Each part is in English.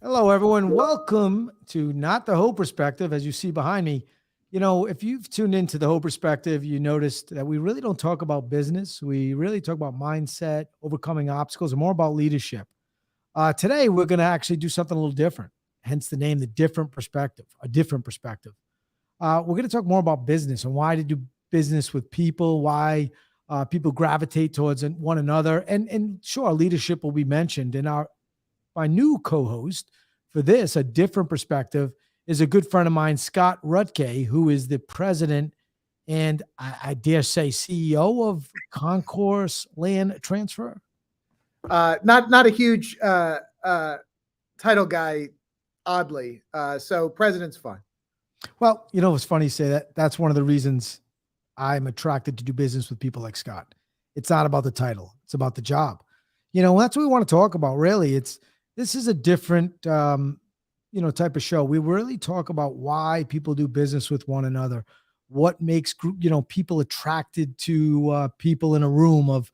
Hello, everyone. Welcome to Not the Whole Perspective. As you see behind me, if you've tuned into the Whole Perspective, you noticed that we really don't talk about business. We really talk about mindset, overcoming obstacles, and more about leadership. Today, we're going to actually do something a little different, hence the name, The Different Perspective, a different perspective. We're going to talk more about business and why to do business with people, why people gravitate towards one another. And sure, leadership will be mentioned. And my new co-host for this, a different perspective, is a good friend of mine, Scott Rutkay, who is the president and I dare say CEO of Concourse Land Transfer. Not a huge title guy, oddly. So president's fine. Well, it's funny you say that. That's one of the reasons I'm attracted to do business with people like Scott. It's not about the title; it's about the job. That's what we want to talk about. Really, this is a different type of show. We really talk about why people do business with one another, what makes people attracted to people in a room of,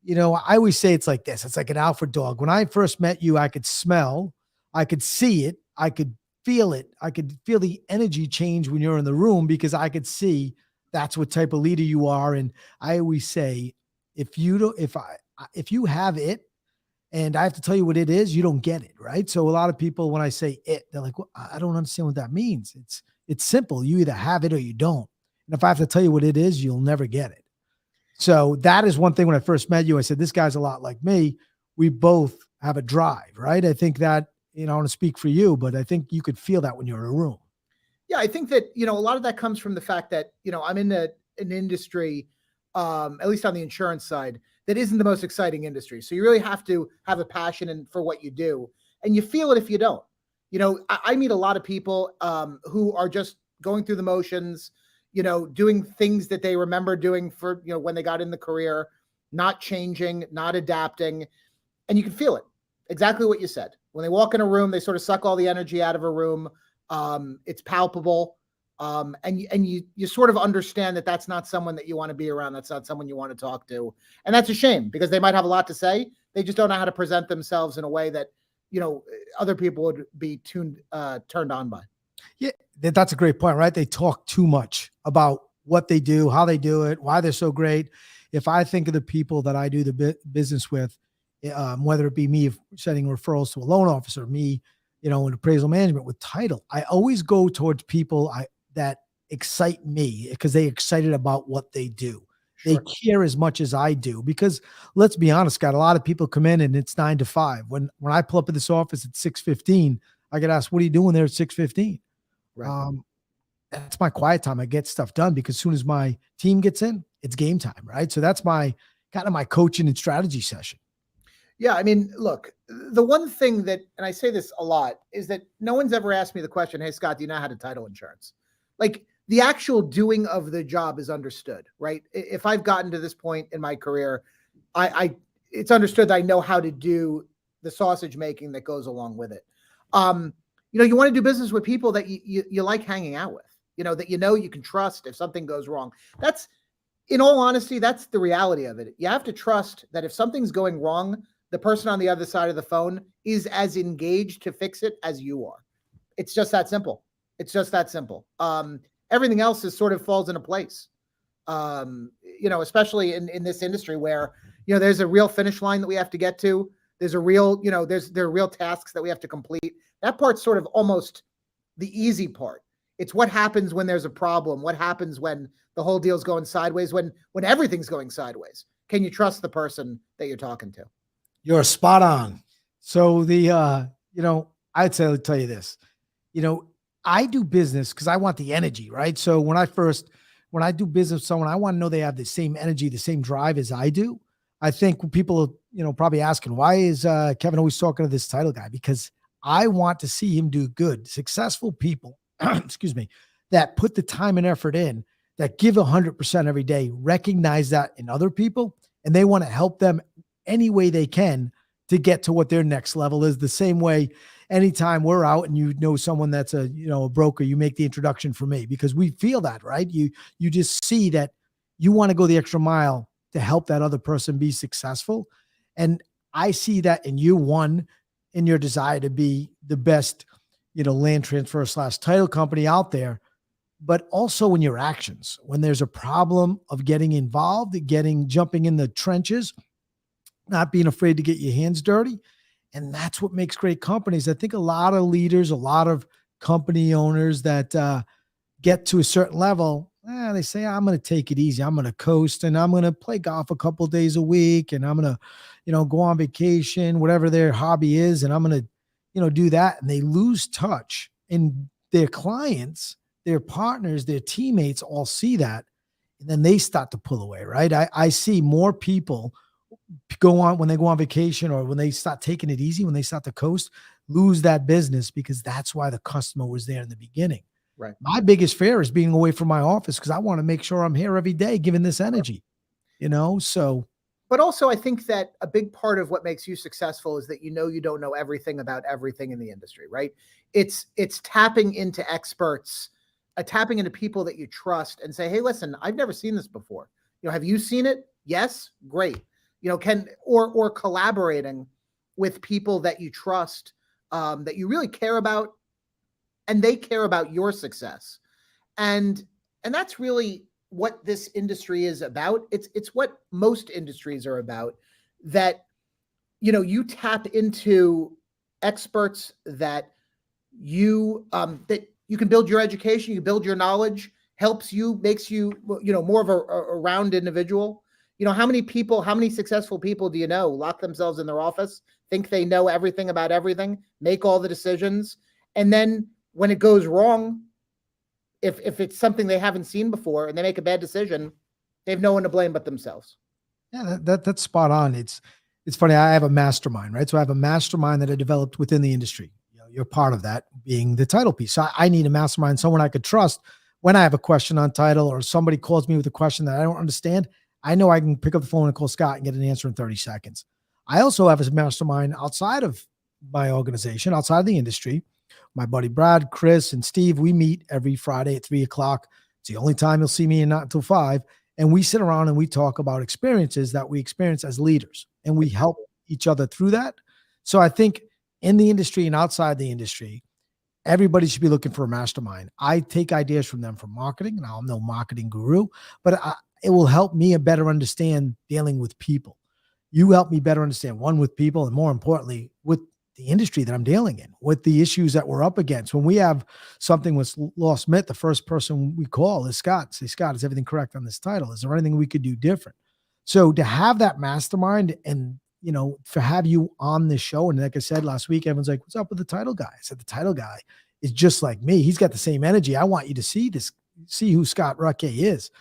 I always say it's like this. It's like an alpha dog. When I first met you, I could smell, I could see it, I could feel it. I could feel the energy change when you're in the room because I could see that's what type of leader you are. And I always say, if you have it, and I have to tell you what it is, you don't get it, right? So a lot of people, when I say it, they're like, well, I don't understand what that means. It's simple. You either have it or you don't. And if I have to tell you what it is, you'll never get it. So that is one thing when I first met you, I said, this guy's a lot like me. We both have a drive, right? I think that, I want to speak for you, but I think you could feel that when you're in a room. Yeah, I think that, a lot of that comes from the fact that, I'm in an industry, at least on the insurance side, that isn't the most exciting industry. So you really have to have a passion for what you do. And you feel it if you don't. I meet a lot of people who are just going through the motions, doing things that they remember doing for, when they got in the career, not changing, not adapting. And you can feel it. Exactly what you said. When they walk in a room, they sort of suck all the energy out of a room. It's palpable. And you sort of understand that that's not someone that you want to be around. That's not someone you want to talk to. And that's a shame because they might have a lot to say. They just don't know how to present themselves in a way that, other people would be turned on by. Yeah, that's a great point, right? They talk too much about what they do, how they do it, why they're so great. If I think of the people that I do the business with, whether it be me sending referrals to a loan officer, me, in appraisal management with title, I always go towards people that excite me because they're excited about what they do. Sure. They care as much as I do because let's be honest, Scott, a lot of people come in and it's 9 to 5. When I pull up at this office at 6:15, I get asked, what are you doing there at 6:15? Right. That's my quiet time. I get stuff done because as soon as my team gets in, it's game time, right? So that's my kind of my coaching and strategy session. Yeah, I mean, look, the one thing that, and I say this a lot, is that no one's ever asked me the question, hey, Scott, do you know how to title insurance? Like the actual doing of the job is understood, right? If I've gotten to this point in my career, it's understood that I know how to do the sausage making that goes along with it. You want to do business with people that you like hanging out with, that you can trust if something goes wrong. That's, in all honesty, that's the reality of it. You have to trust that if something's going wrong, the person on the other side of the phone is as engaged to fix it as you are. It's just that simple. It's just that simple. Everything else is sort of falls into place. Especially in this industry where, there's a real finish line that we have to get to. There's a real, there are real tasks that we have to complete. That part's sort of almost the easy part. It's what happens when there's a problem. What happens when the whole deal's going sideways, when everything's going sideways. Can you trust the person that you're talking to? You're spot on. So I'd say, tell you this, I do business because I want the energy, right? So when I do business with someone, I want to know they have the same energy, the same drive as I do. I think people are, probably asking, why is Kevin always talking to this title guy? Because I want to see him do good, successful people, excuse me, that put the time and effort in, that give 100% every day, recognize that in other people, and they want to help them any way they can to get to what their next level is. The same way, anytime we're out and someone that's a broker, you make the introduction for me because we feel that, right? You just see that you want to go the extra mile to help that other person be successful. And I see that in you, one, in your desire to be the best, land transfer / title company out there, but also in your actions. When there's a problem of getting involved, jumping in the trenches, not being afraid to get your hands dirty. And that's what makes great companies. I think a lot of leaders, a lot of company owners that get to a certain level, they say, I'm going to take it easy. I'm going to coast and I'm going to play golf a couple days a week. And I'm going to, go on vacation, whatever their hobby is. And I'm going to, do that. And they lose touch, and their clients, their partners, their teammates all see that. And then they start to pull away, right? I see more people go on when they go on vacation, or when they start taking it easy, when they start to coast, lose that business, because that's why the customer was there in the beginning. Right. My biggest fear is being away from my office, because I want to make sure I'm here every day, giving this energy, so. But also, I think that a big part of what makes you successful is that you don't know everything about everything in the industry, right? It's tapping into experts, tapping into people that you trust, and say, hey, listen, I've never seen this before. Have you seen it? Yes, great. Or collaborating with people that you trust, that you really care about, and they care about your success. And that's really what this industry is about. It's what most industries are about, that, you tap into experts that you can build your education, you build your knowledge, helps you, makes you, more of a round individual. How many successful people do you know lock themselves in their office, think they know everything about everything, make all the decisions, and then when it goes wrong, if it's something they haven't seen before and they make a bad decision, they have no one to blame but themselves. Yeah, that's spot on. It's funny. I have a mastermind, right? So I have a mastermind that I developed within the industry. You're part of that, being the title piece. So I need a mastermind, someone I could trust when I have a question on title, or somebody calls me with a question that I don't understand. I know I can pick up the phone and call Scott and get an answer in 30 seconds. I also have a mastermind outside of my organization, outside of the industry. My buddy Brad, Chris, and Steve, we meet every Friday at 3:00. It's the only time you'll see me, and not until 5. And we sit around and we talk about experiences that we experience as leaders, and we help each other through that. So I think in the industry and outside the industry, everybody should be looking for a mastermind. I take ideas from them for marketing, and I'm no marketing guru, but it will help me better understand dealing with people. You help me better understand, one, with people, and more importantly, with the industry that I'm dealing in, with the issues that we're up against. When we have something with lost myth, the first person we call is Scott. Say, Scott, is everything correct on this title? Is there anything we could do different? So to have that mastermind, and to have you on this show, and like I said last week, everyone's like, what's up with the title guy? I said, the title guy is just like me. He's got the same energy. I want you to see who Scott Rutkay is,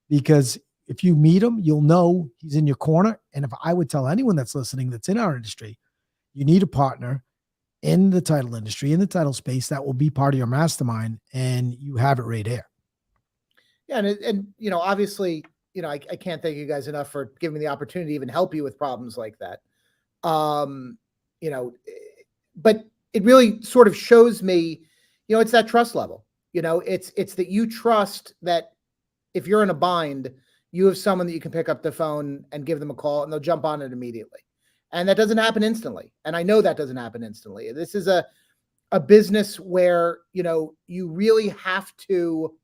because if you meet him, you'll know he's in your corner. And if I would tell anyone that's listening, that's in our industry, you need a partner in the title industry, in the title space, that will be part of your mastermind, and you have it right there. Yeah. And obviously, I can't thank you guys enough for giving me the opportunity to even help you with problems like that. But it really sort of shows me, it's that trust level, it's that you trust that if you're in a bind, you have someone that you can pick up the phone and give them a call, and they'll jump on it immediately. And that doesn't happen instantly. And I know that doesn't happen instantly. This is a business where, you really have to,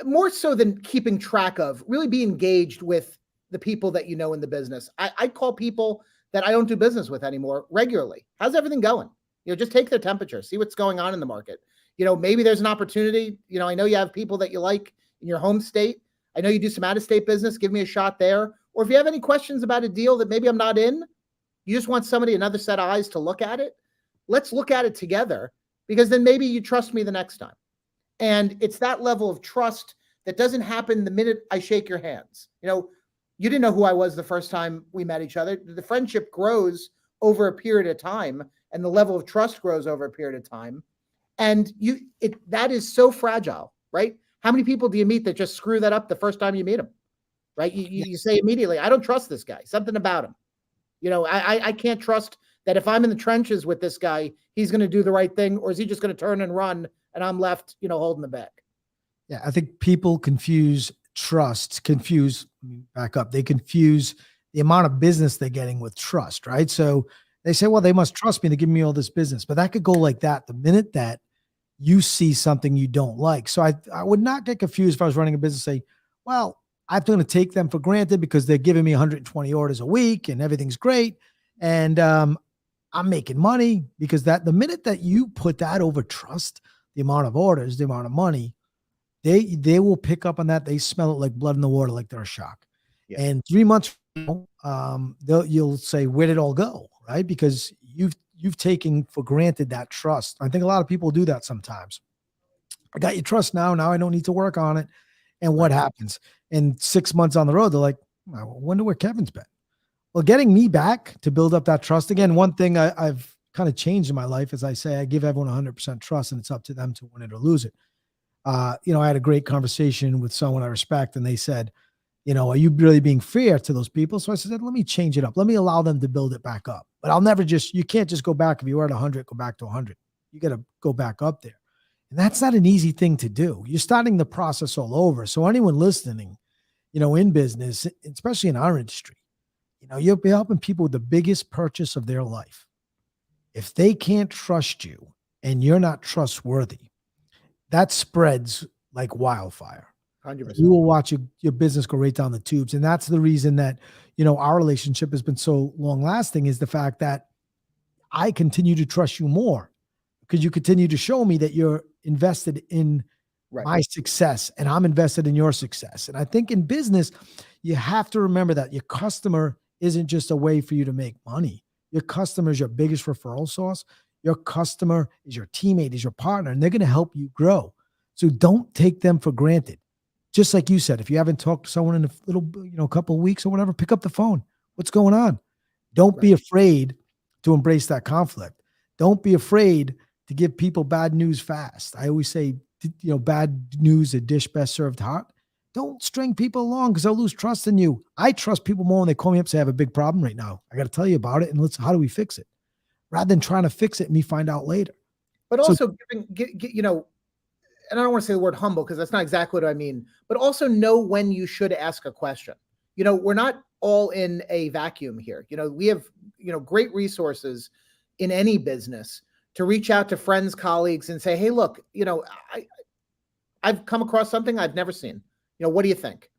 more so than keeping track of, really be engaged with the people that you know in the business. I call people that I don't do business with anymore regularly. How's everything going? Just take their temperature, see what's going on in the market. Maybe there's an opportunity. I know you have people that you like in your home state. I know you do some out-of-state business. Give me a shot there. Or if you have any questions about a deal that maybe I'm not in, you just want somebody, another set of eyes to look at it. Let's look at it together, because then maybe you trust me the next time. And it's that level of trust that doesn't happen the minute I shake your hands. You didn't know who I was the first time we met each other. The friendship grows over a period of time, and the level of trust grows over a period of time. And that is so fragile, right? How many people do you meet that just screw that up the first time you meet them? Right? You say immediately, I don't trust this guy, something about him. I can't trust that if I'm in the trenches with this guy, he's going to do the right thing, or is he just going to turn and run and I'm left, holding the bag? Yeah. I think people confuse back up. They confuse the amount of business they're getting with trust, right? So They say, well, they must trust me to give me all this business, but that could go like that the minute that you see something you don't like. So I would not get confused if I was running a business, say, well, I'm going to take them for granted because they're giving me 120 orders a week and everything's great. And I'm making money, because that the minute that you put that over trust, the amount of orders, the amount of money, they will pick up on that. They smell it like blood in the water, like they're a shock. Yeah. And 3 months from now, you'll say, where did it all go? Right? Because you've taken for granted that trust. I think a lot of people do that sometimes. I got your trust now. Now I don't need to work on it. And what happens? And 6 months on the road, they're like, I wonder where Kevin's been. Well, getting me back to build up that trust again. One thing I've kind of changed in my life is I say I give everyone 100% trust, and it's up to them to win it or lose it. I had a great conversation with someone I respect, and they said, are you really being fair to those people? So I said, let me change it up. Let me allow them to build it back up. But you can't just go back. If you were at 100, go back to 100. You got to go back up there. And that's not an easy thing to do. You're starting the process all over. So anyone listening, in business, especially in our industry, you'll be helping people with the biggest purchase of their life. If they can't trust you and you're not trustworthy, that spreads like wildfire. 100%. You will watch your business go right down the tubes. And that's the reason that, our relationship has been so long lasting, is the fact that I continue to trust you more because you continue to show me that you're invested in my success and I'm invested in your success. And I think in business, you have to remember that your customer isn't just a way for you to make money. Your customer is your biggest referral source. Your customer is your teammate, is your partner, and they're going to help you grow. So don't take them for granted. Just like you said, if you haven't talked to someone in a little, couple of weeks or whatever, pick up the phone. What's going on? Don't be afraid to embrace that conflict. Don't be afraid to give people bad news fast. I always say, bad news, a dish best served hot. Don't string people along because they'll lose trust in you. I trust people more when they call me up and say, I have a big problem right now. I got to tell you about it. And how do we fix it? Rather than trying to fix it and me find out later. But also and I don't want to say the word humble because that's not exactly what I mean, but also know when you should ask a question. We're not all in a vacuum here. We have, great resources in any business to reach out to friends, colleagues, and say, hey, look, I've come across something I've never seen. What do you think?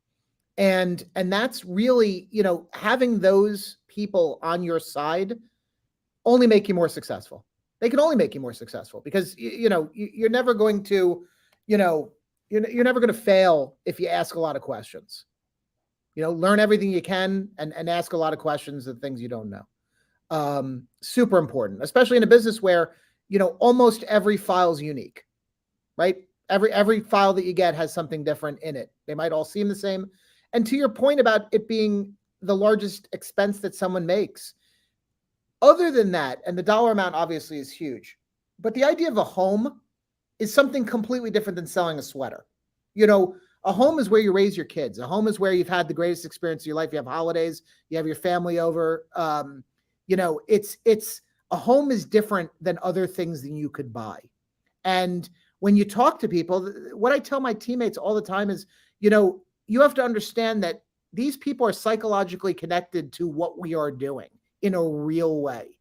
And that's really, having those people on your side only make you more successful. They can only make you more successful because, you're never going to, you're never going to fail if you ask a lot of questions. Learn everything you can and ask a lot of questions of things you don't know. Super important, especially in a business where, almost every file is unique, right? Every file that you get has something different in it. They might all seem the same. And to your point about it being the largest expense that someone makes, other than that, and the dollar amount obviously is huge, but the idea of a home is something completely different than selling a sweater. A home is where you raise your kids. A home is where you've had the greatest experience of your life. You have holidays, you have your family over. It's a home is different than other things that you could buy. And when you talk to people, what I tell my teammates all the time is, you have to understand that these people are psychologically connected to what we are doing in a real way.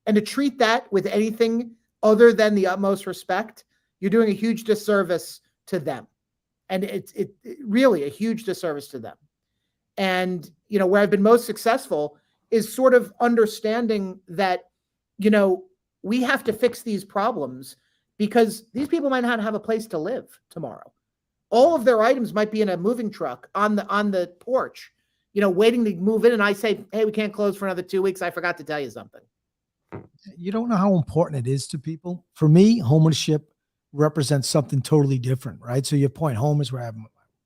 And to treat that with anything other than the utmost respect, you're doing a huge disservice to them. And it's really a huge disservice to them. And, where I've been most successful is sort of understanding that, we have to fix these problems because these people might not have a place to live tomorrow. All of their items might be in a moving truck on the porch, waiting to move in. And I say, hey, we can't close for another 2 weeks. I forgot to tell you something. You don't know how important it is to people. For me, homeownership represents something totally different, right? So your point, home is where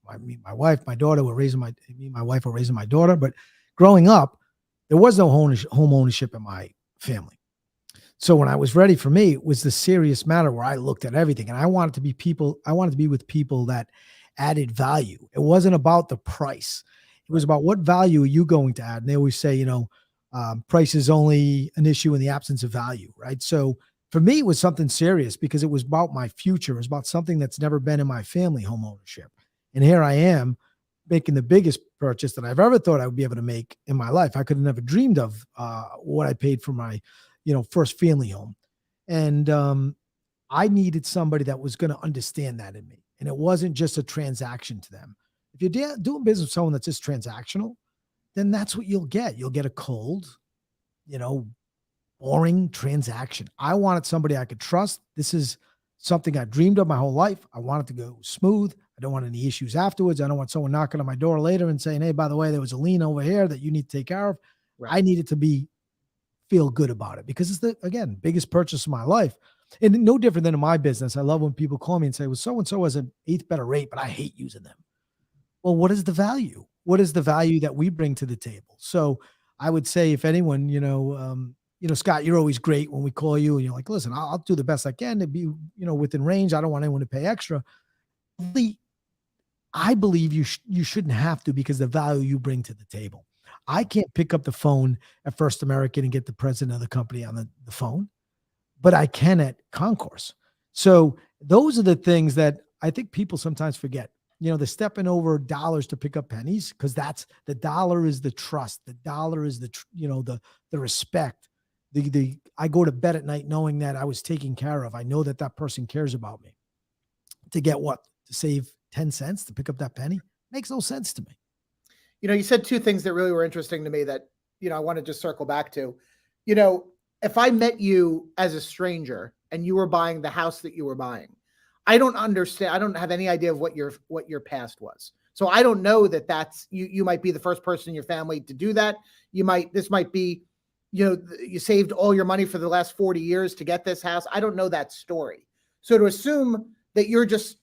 I meet my wife, my daughter. My wife were raising my daughter. But growing up, there was no home ownership in my family. So when I was ready, for me, it was the serious matter where I looked at everything and I wanted to be with people that added value. It wasn't about the price. It was about what value are you going to add? And they always say, price is only an issue in the absence of value, right? So for me, it was something serious because it was about my future. It was about something that's never been in my family, home ownership. And here I am, making the biggest purchase that I've ever thought I would be able to make in my life. I could have never dreamed of what I paid for my, first family home. And I needed somebody that was going to understand that in me. And it wasn't just a transaction to them. If you're doing business with someone that's just transactional, then that's what you'll get. You'll get a cold, boring transaction. I wanted somebody I could trust. This is something I dreamed of my whole life. I want it to go smooth. I don't want any issues afterwards. I don't want someone knocking on my door later and saying, hey, by the way, there was a lien over here that you need to take care of. Right. I needed to feel good about it because it's again, biggest purchase of my life. And no different than in my business. I love when people call me and say, well, so-and-so has an eighth better rate, but I hate using them. Well, what is the value? What is the value that we bring to the table? So I would say if anyone, Scott, you're always great when we call you and you're like, listen, I'll do the best I can to be, within range. I don't want anyone to pay extra. I believe you shouldn't have to because the value you bring to the table. I can't pick up the phone at First American and get the president of the company on the phone, but I can at Concourse. So those are the things that I think people sometimes forget. They're stepping over dollars to pick up pennies because that's the dollar is the trust. The dollar is the respect. I go to bed at night knowing that I was taken care of. I know that person cares about me. To get what? To save 10 cents to pick up that penny? Makes no sense to me. You said two things that really were interesting to me that, I want to just circle back to. If I met you as a stranger and you were buying the house that you were buying, I don't understand. I don't have any idea of what your past was. So I don't know that's you might be the first person in your family to do that. This might be, you saved all your money for the last 40 years to get this house. I don't know that story. So to assume that you're just,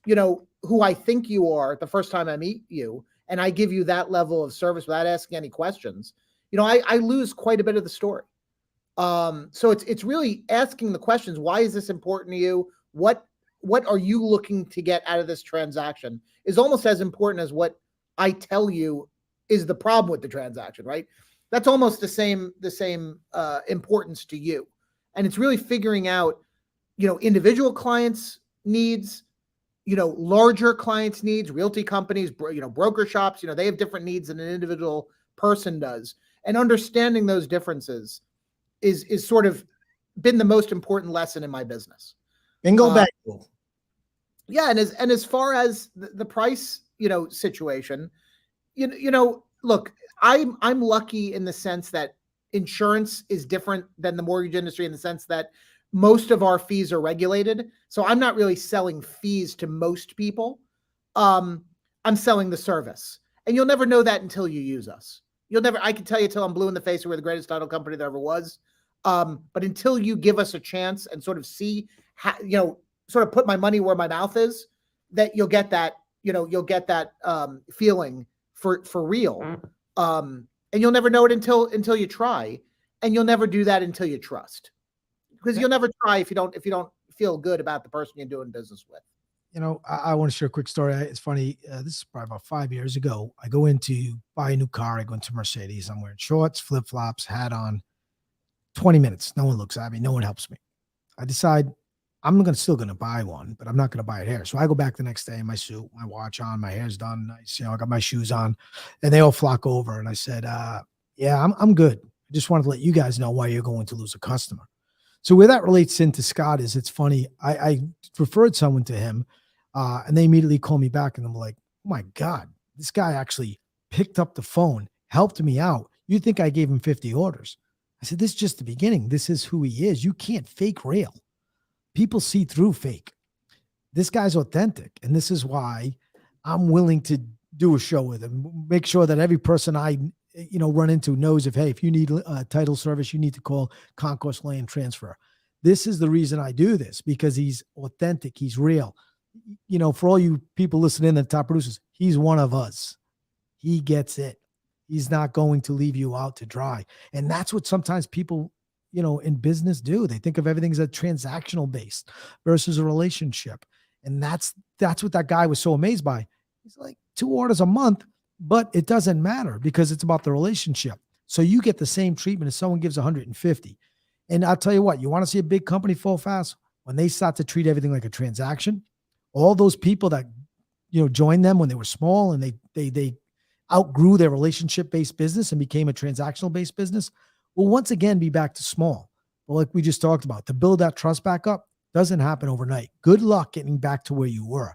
who I think you are the first time I meet you, and I give you that level of service without asking any questions, I lose quite a bit of the story. So it's really asking the questions. Why is this important to you? What are you looking to get out of this transaction is almost as important as what I tell you is the problem with the transaction, right? That's almost the same importance to you. And it's really figuring out, individual clients' needs, larger clients' needs, realty companies, broker shops, they have different needs than an individual person does. And understanding those differences is sort of been the most important lesson in my business. And go back. Yeah. And as far as the price, situation, look, I'm lucky in the sense that insurance is different than the mortgage industry in the sense that most of our fees are regulated. So I'm not really selling fees to most people. I'm selling the service, and you'll never know that until you use us. I can tell you till I'm blue in the face, we're the greatest title company there ever was. But until you give us a chance and sort of see how, sort of put my money where my mouth is, that you'll get that, feeling for real. And you'll never know it until you try, and you'll never do that until you trust, because you'll never try if you don't feel good about the person you're doing business with. I want to share a quick story. It's funny. This is probably about 5 years ago. I go in to buy a new car. I go into Mercedes. I'm wearing shorts, flip-flops, hat on. 20 minutes. No one looks at me. No one helps me. I decide I'm still going to buy one, but I'm not going to buy it here. So I go back the next day in my suit, my watch on, my hair's done nice. I got my shoes on, and they all flock over. And I said, yeah, I'm good. I just wanted to let you guys know why you're going to lose a customer. So where that relates into Scott is, it's funny. I referred someone to him, and they immediately called me back, and I'm like, oh my God, this guy actually picked up the phone, helped me out. You think I gave him 50 orders? I said, this is just the beginning. This is who he is. You can't fake real. People see through fake. This guy's authentic. And this is why I'm willing to do a show with him. Make sure that every person I, run into knows if you need a title service, you need to call Concourse Land Transfer. This is the reason I do this, because he's authentic. He's real. For all you people listening, the top producers, he's one of us. He gets it. He's not going to leave you out to dry. And that's what sometimes people, in business do. They think of everything as a transactional based versus a relationship. And that's what that guy was so amazed by. He's like, 2 orders a month, but it doesn't matter because it's about the relationship. So you get the same treatment as someone gives 150. And I'll tell you what, you want to see a big company fall fast? When they start to treat everything like a transaction, all those people that, joined them when they were small and they outgrew their relationship-based business and became a transactional-based business will once again be back to small. But like we just talked about, to build that trust back up doesn't happen overnight. Good luck getting back to where you were.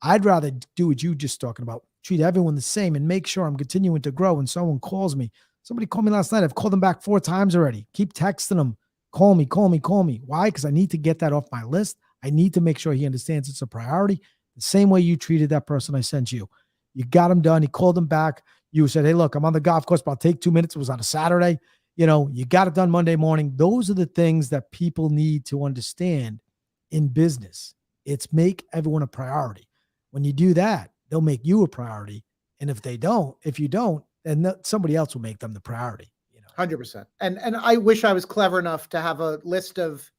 I'd rather do what you just talking about, treat everyone the same and make sure I'm continuing to grow. When someone calls me, somebody called me last night. I've called them back 4 times already. Keep texting them. Call me, call me, call me. Why? Because I need to get that off my list. I need to make sure he understands it's a priority. The same way you treated that person I sent you. You got him done. He called him back. You said, hey, look, I'm on the golf course, but I'll take 2 minutes. It was on a Saturday. You got it done Monday morning. Those are the things that people need to understand in business. It's make everyone a priority. When you do that, they'll make you a priority. And if you don't, then somebody else will make them the priority. 100%. And I wish I was clever enough to have a list of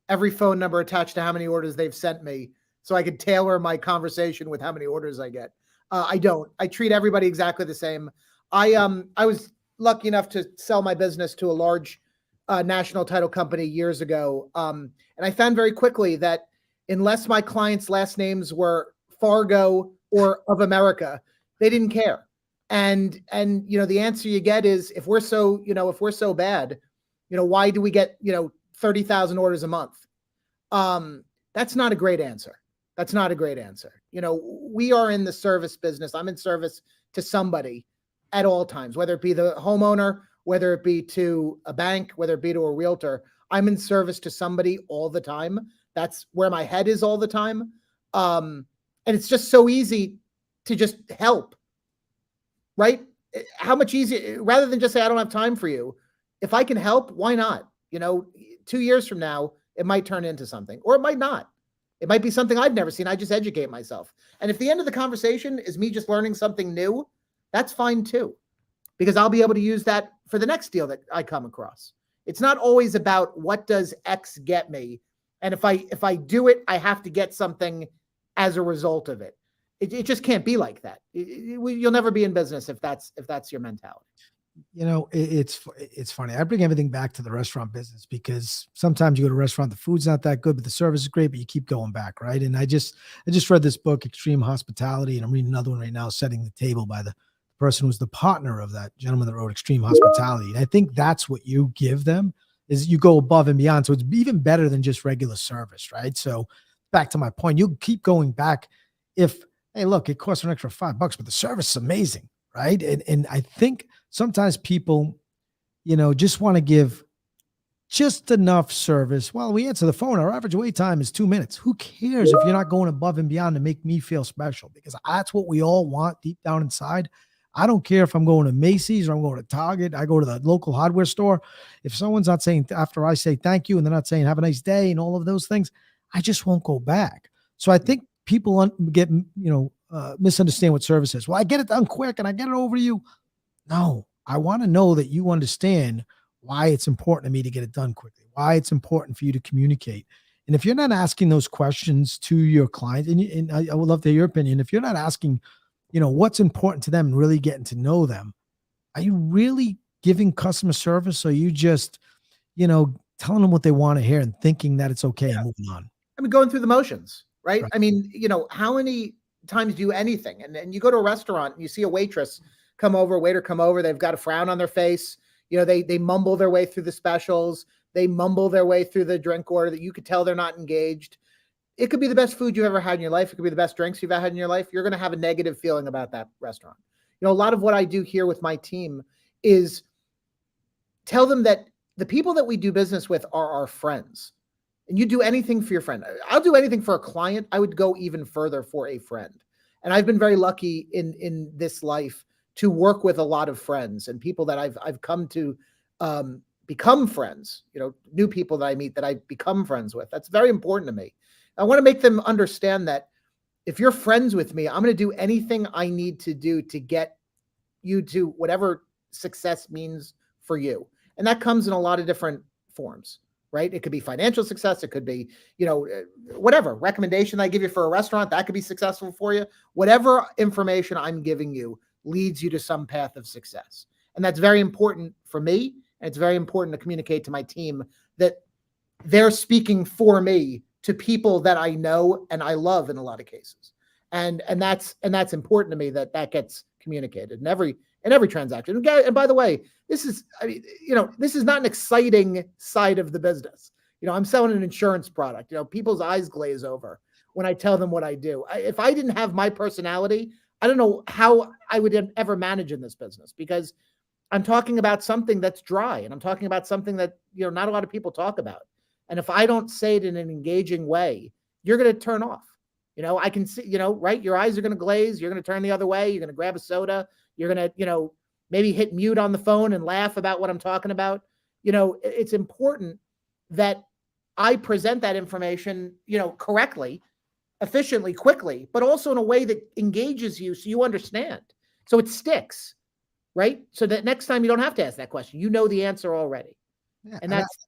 every phone number attached to how many orders they've sent me, so I could tailor my conversation with how many orders I get. I don't. I treat everybody exactly the same. I was lucky enough to sell my business to a large national title company years ago. And I found very quickly that unless my clients' last names were Fargo or of America, they didn't care. And the answer you get is, if we're so bad, why do we get 30,000 orders a month? That's not a great answer. That's not a great answer. We are in the service business. I'm in service to somebody at all times, whether it be the homeowner, whether it be to a bank, whether it be to a realtor. I'm in service to somebody all the time. That's where my head is all the time. And it's just so easy to just help, right? How much easier, rather than just say, I don't have time for you. If I can help, why not? 2 years from now, it might turn into something, or it might not. It might be something I've never seen. I just educate myself. And if the end of the conversation is me just learning something new, that's fine too, because I'll be able to use that for the next deal that I come across. It's not always about what does X get me. And if I do it, I have to get something as a result of it. It just can't be like that. You'll never be in business if that's your mentality. It's funny. I bring everything back to the restaurant business, because sometimes you go to a restaurant, the food's not that good, but the service is great, but you keep going back, right? And I just read this book, Extreme Hospitality, and I'm reading another one right now, Setting the Table, by the person who's the partner of that gentleman that wrote Extreme Hospitality. And I think that's what you give them, is you go above and beyond. So it's even better than just regular service, right? So back to my point, you keep going back. If, hey, look, it costs an extra $5, but the service is amazing, right? And I think sometimes people, just want to give just enough service. Well, we answer the phone. Our average wait time is 2 minutes. Who cares if you're not going above and beyond to make me feel special? Because that's what we all want deep down inside. I don't care if I'm going to Macy's or I'm going to Target. I go to the local hardware store. If someone's not saying, after I say thank you, and they're not saying have a nice day and all of those things, I just won't go back. So I think people misunderstand what service is. Well, I get it done quick and I get it over to you. No, I want to know that you understand why it's important to me to get it done quickly, why it's important for you to communicate. And if you're not asking those questions to your client, and I would love to hear your opinion, if you're not asking, what's important to them and really getting to know them, are you really giving customer service? Or are you just, telling them what they want to hear and thinking that it's okay and moving on? I mean, going through the motions, right? I mean, how many times do anything? And you go to a restaurant and you see a waiter come over, they've got a frown on their face. They mumble their way through the specials. They mumble their way through the drink order that you could tell they're not engaged. It could be the best food you've ever had in your life. It could be the best drinks you've ever had in your life. You're going to have a negative feeling about that restaurant. A lot of what I do here with my team is tell them that the people that we do business with are our friends. And you do anything for your friend. I'll do anything for a client. I would go even further for a friend. And I've been very lucky in this life to work with a lot of friends and people that I've come to become friends, new people that I meet that I become friends with. That's very important to me. I want to make them understand that if you're friends with me, I'm going to do anything I need to do to get you to whatever success means for you. And that comes in a lot of different forms, right? It could be financial success. It could be, whatever recommendation I give you for a restaurant, that could be successful for you. Whatever information I'm giving you leads you to some path of success. And that's very important for me. And it's very important to communicate to my team that they're speaking for me to people that I know and I love in a lot of cases. And that's important to me that gets communicated in every transaction. And by the way, this is, I mean, this is not an exciting side of the business. I'm selling an insurance product. People's eyes glaze over when I tell them what I do. If I didn't have my personality, I don't know how I would ever manage in this business, because I'm talking about something that's dry, and I'm talking about something that, not a lot of people talk about. And if I don't say it in an engaging way, you're going to turn off. I can see, right? Your eyes are going to glaze. You're going to turn the other way. You're going to grab a soda. You're going to, maybe hit mute on the phone and laugh about what I'm talking about. It's important that I present that information, correctly, efficiently, quickly, but also in a way that engages you so you understand. So it sticks, right? So that next time you don't have to ask that question. You know the answer already. Yeah, and that's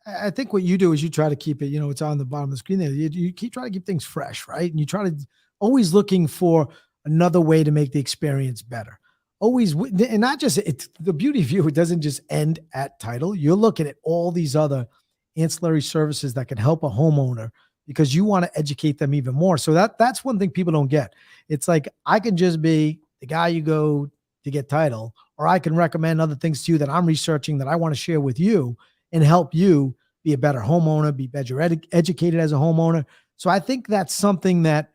I think what you do is you try to keep it, it's on the bottom of the screen there. You keep trying to keep things fresh, right? And you try to always looking for another way to make the experience better. Always, and not just, it's the beauty of you, it doesn't just end at title. You're looking at all these other ancillary services that can help a homeowner, because you want to educate them even more. So that's one thing people don't get. It's like, I can just be the guy you go to get title, or I can recommend other things to you that I'm researching that I want to share with you and help you be a better homeowner, be better educated as a homeowner. So I think that's something that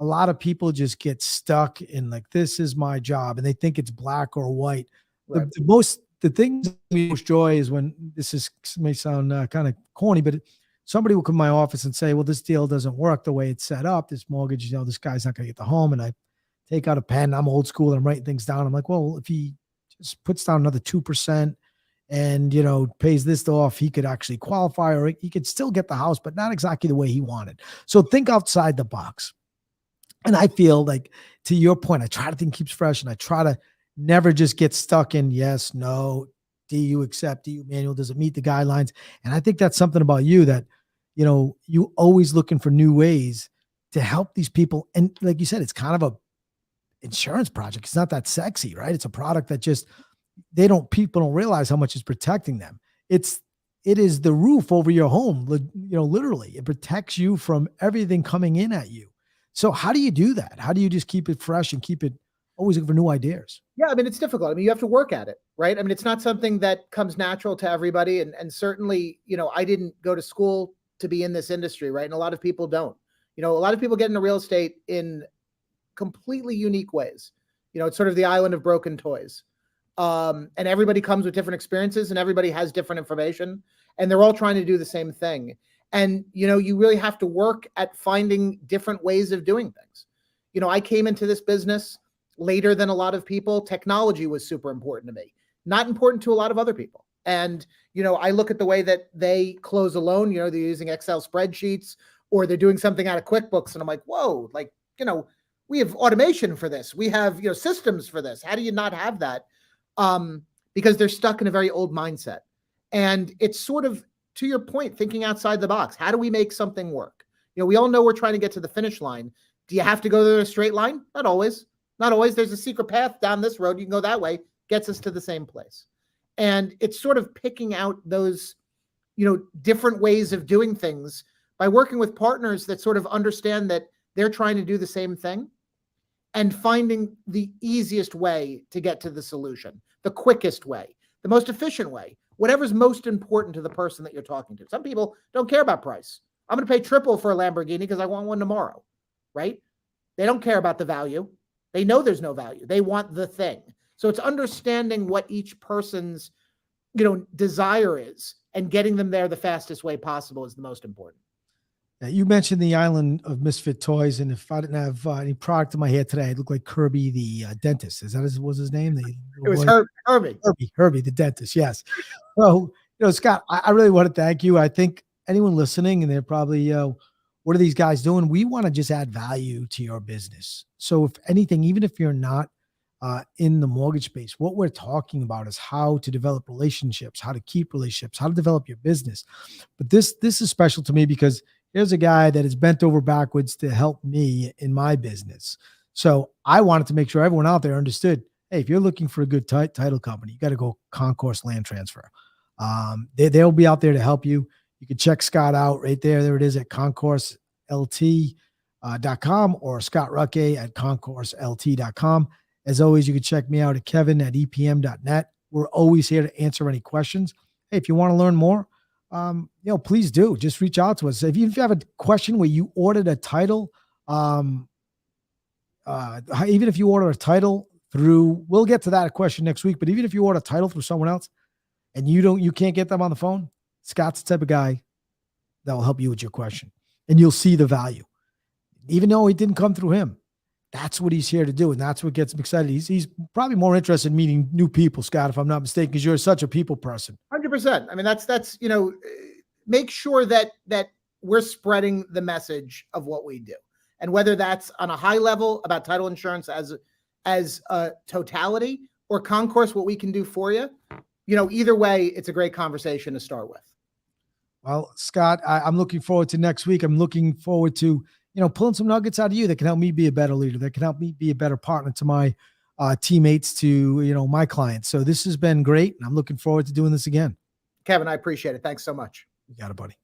a lot of people just get stuck in, like, this is my job, and they think it's black or white. Right. The things that give me most joy is when, may sound kind of corny, but somebody will come to my office and say, well, this deal doesn't work the way it's set up. This mortgage, this guy's not going to get the home. And I take out a pen. I'm old school and I'm writing things down. I'm like, well, if he just puts down another 2% and, pays this off, he could actually qualify, or he could still get the house, but not exactly the way he wanted. So think outside the box. And I feel like, to your point, I try to think keeps fresh, and I try to never just get stuck in yes, no, do you accept, do you manual, does it meet the guidelines? And I think that's something about you that, you always looking for new ways to help these people. And like you said, it's kind of a insurance project. It's not that sexy, right? It's a product that just, people don't realize how much it's protecting them. It is the roof over your home. Literally, it protects you from everything coming in at you. So how do you do that? How do you just keep it fresh and keep it always looking for new ideas? Yeah, I mean, it's difficult. I mean, you have to work at it, right? I mean, it's not something that comes natural to everybody. And certainly, I didn't go to school to be in this industry, right? And a lot of people don't. A lot of people get into real estate in completely unique ways. It's sort of the island of broken toys. And everybody comes with different experiences, and everybody has different information, and they're all trying to do the same thing. And, you really have to work at finding different ways of doing things. I came into this business later than a lot of people. Technology was super important to me, not important to a lot of other people. And, I look at the way that they close a loan, they're using Excel spreadsheets, or they're doing something out of QuickBooks. And I'm like, whoa, like, we have automation for this. We have, systems for this. How do you not have that? Because they're stuck in a very old mindset. And it's sort of, to your point, thinking outside the box. How do we make something work? We all know we're trying to get to the finish line. Do you have to go there in a straight line? Not always. Not always. There's a secret path down this road. You can go that way, gets us to the same place. And it's sort of picking out those, different ways of doing things by working with partners that sort of understand that they're trying to do the same thing, and finding the easiest way to get to the solution, the quickest way, the most efficient way, whatever's most important to the person that you're talking to. Some people don't care about price. I'm going to pay triple for a Lamborghini because I want one tomorrow, right? They don't care about the value. They know there's no value. They want the thing. So it's understanding what each person's, desire is, and getting them there the fastest way possible is the most important. Now, you mentioned the island of misfit toys, and if I didn't have any product in my hair today, I'd look like Kirby the dentist. Is that was his name? It was Herbie the dentist. Yes. So, Scott, I really want to thank you. I think anyone listening, and they're probably, what are these guys doing? We want to just add value to your business. So if anything, even if you're not in the mortgage space, what we're talking about is how to develop relationships, how to keep relationships, how to develop your business. But this is special to me because here's a guy that is bent over backwards to help me in my business. So I wanted to make sure everyone out there understood, hey, if you're looking for a good title company, you got to go Concourse Land Transfer. They'll be out there to help you. You can check Scott out right there. There it is at ConcourseLT.com or Scott Rutkay at ConcourseLT.com. As always, you can check me out at kevin@epm.net. We're always here to answer any questions. Hey, if you want to learn more, please do. Just reach out to us. If you have a question where you ordered a title, even if you order a title through, we'll get to that question next week, but even if you order a title through someone else and you can't get them on the phone, Scott's the type of guy that will help you with your question, and you'll see the value. Even though it didn't come through him, that's what he's here to do. And that's what gets him excited. He's probably more interested in meeting new people, Scott, if I'm not mistaken, because you're such a people person. 100%. I mean, that's, make sure that we're spreading the message of what we do. And whether that's on a high level about title insurance as a totality, or Concourse, what we can do for you, either way, it's a great conversation to start with. Well, Scott, I'm looking forward to next week. I'm looking forward to, pulling some nuggets out of you that can help me be a better leader, that can help me be a better partner to my teammates, to, my clients. So this has been great. And I'm looking forward to doing this again. Kevin, I appreciate it. Thanks so much. You got it, buddy.